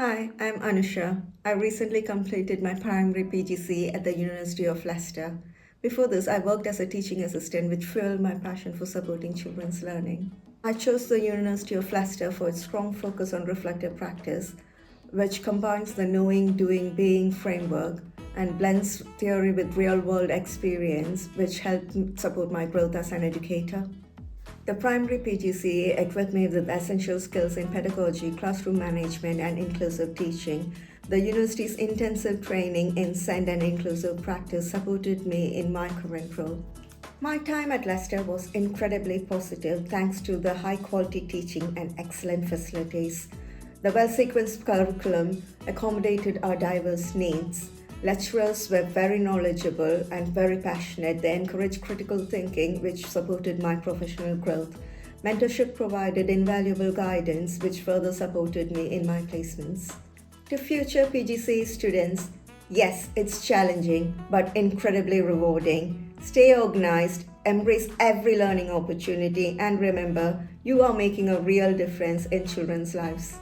Hi, I'm Anusha. I recently completed my Primary PGCE at the University of Leicester. Before this, I worked as a teaching assistant, which fueled my passion for supporting children's learning. I chose the University of Leicester for its strong focus on reflective practice, which combines the knowing, doing, being framework and blends theory with real world experience, which helped support my growth as an educator. The primary PGCE equipped me with essential skills in pedagogy, classroom management, and inclusive teaching. The university's intensive training in SEND and inclusive practice supported me in my current role. My time at Leicester was incredibly positive thanks to the high quality teaching and excellent facilities. The well sequenced curriculum accommodated our diverse needs. Lecturers were very knowledgeable and very passionate. They encouraged critical thinking, which supported my professional growth. Mentorship provided invaluable guidance, which further supported me in my placements. To future PGCE students, yes, it's challenging but incredibly rewarding. Stay organized, embrace every learning opportunity, and remember, you are making a real difference in children's lives.